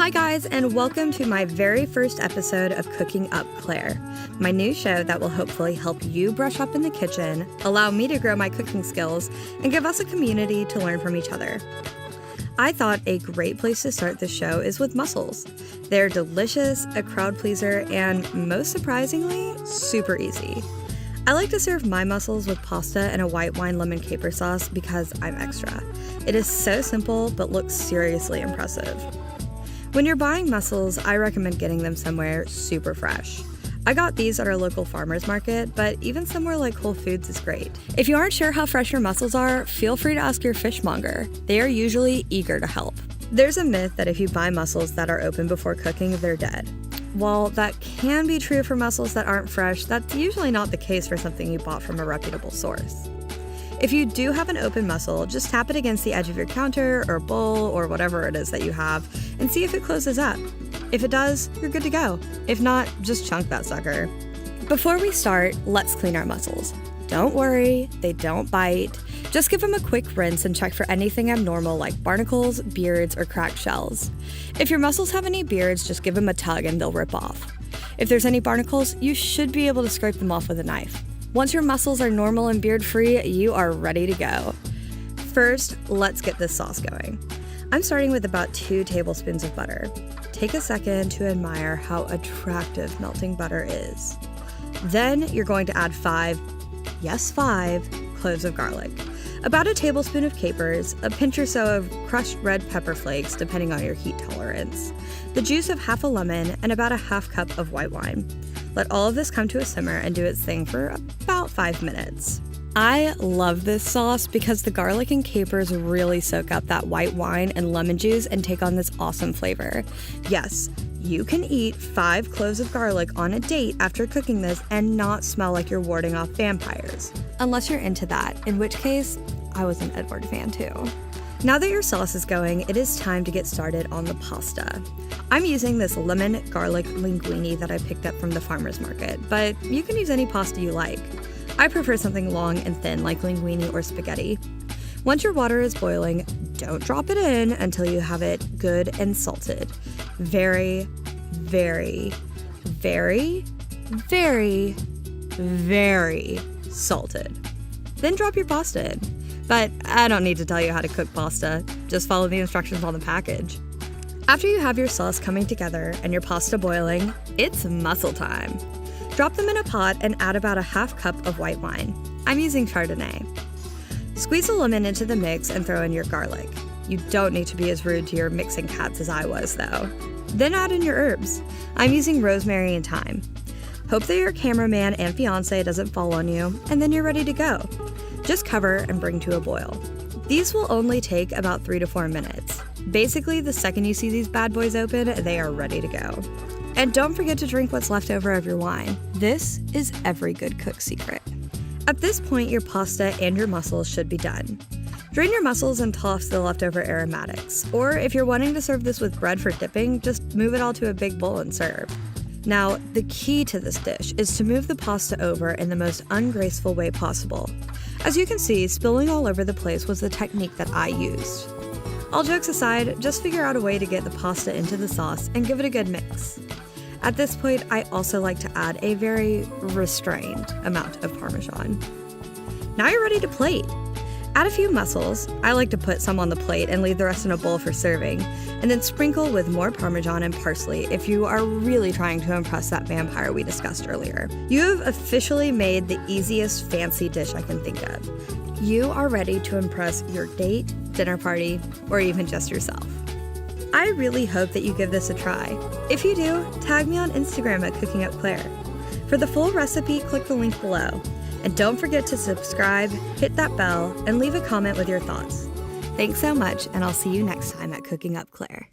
Hi guys, and welcome to my very first episode of Cooking Up Claire, my new show that will hopefully help you brush up in the kitchen, allow me to grow my cooking skills, and give us a community to learn from each other. I thought a great place to start this show is with mussels. They're delicious, a crowd pleaser, and most surprisingly, super easy. I like to serve my mussels with pasta and a white wine lemon caper sauce because I'm extra. It is so simple, but looks seriously impressive. When you're buying mussels, I recommend getting them somewhere super fresh. I got these at our local farmer's market, but even somewhere like Whole Foods is great. If you aren't sure how fresh your mussels are, feel free to ask your fishmonger. They are usually eager to help. There's a myth that if you buy mussels that are open before cooking, they're dead. While that can be true for mussels that aren't fresh, that's usually not the case for something you bought from a reputable source. If you do have an open mussel, just tap it against the edge of your counter or bowl or whatever it is that you have and see if it closes up. If it does, you're good to go. If not, just chunk that sucker. Before we start, let's clean our mussels. Don't worry, they don't bite. Just give them a quick rinse and check for anything abnormal like barnacles, beards, or cracked shells. If your mussels have any beards, just give them a tug and they'll rip off. If there's any barnacles, you should be able to scrape them off with a knife. Once your mussels are normal and beard-free, you are ready to go. First, let's get this sauce going. I'm starting with about 2 tablespoons of butter. Take a second to admire how attractive melting butter is. Then you're going to add 5 cloves of garlic, about a tablespoon of capers, a pinch or so of crushed red pepper flakes depending on your heat tolerance, the juice of half a lemon, and about a half cup of white wine. Let all of this come to a simmer and do its thing for about 5 minutes. I love this sauce because the garlic and capers really soak up that white wine and lemon juice and take on this awesome flavor. Yes, you can eat 5 cloves of garlic on a date after cooking this and not smell like you're warding off vampires. Unless you're into that, in which case, I was an Edward fan too. Now that your sauce is going, it is time to get started on the pasta. I'm using this lemon garlic linguine that I picked up from the farmer's market, but you can use any pasta you like. I prefer something long and thin like linguine or spaghetti. Once your water is boiling, don't drop it in until you have it good and salted. Very, very, very, very, very salted. Then drop your pasta in. But I don't need to tell you how to cook pasta, just follow the instructions on the package. After you have your sauce coming together and your pasta boiling, it's mussel time. Drop them in a pot and add about a half cup of white wine. I'm using Chardonnay. Squeeze a lemon into the mix and throw in your garlic. You don't need to be as rude to your mixing cats as I was, though. Then add in your herbs. I'm using rosemary and thyme. Hope that your cameraman and fiance doesn't fall on you, and then you're ready to go. Just cover and bring to a boil. These will only take about 3 to 4 minutes. Basically, the second you see these bad boys open, they are ready to go. And don't forget to drink what's left over of your wine. This is every good cook's secret. At this point, your pasta and your mussels should be done. Drain your mussels and toss the leftover aromatics. Or if you're wanting to serve this with bread for dipping, just move it all to a big bowl and serve. Now, the key to this dish is to move the pasta over in the most ungraceful way possible. As you can see, spilling all over the place was the technique that I used. All jokes aside, just figure out a way to get the pasta into the sauce and give it a good mix. At this point, I also like to add a very restrained amount of Parmesan. Now you're ready to plate. Add a few mussels. I like to put some on the plate and leave the rest in a bowl for serving, and then sprinkle with more Parmesan and parsley if you are really trying to impress that vampire we discussed earlier. You have officially made the easiest fancy dish I can think of. You are ready to impress your date, dinner party, or even just yourself. I really hope that you give this a try. If you do, tag me on Instagram at Cooking Up Claire. For the full recipe, click the link below. And don't forget to subscribe, hit that bell, and leave a comment with your thoughts. Thanks so much, and I'll see you next time at Cooking Up Claire.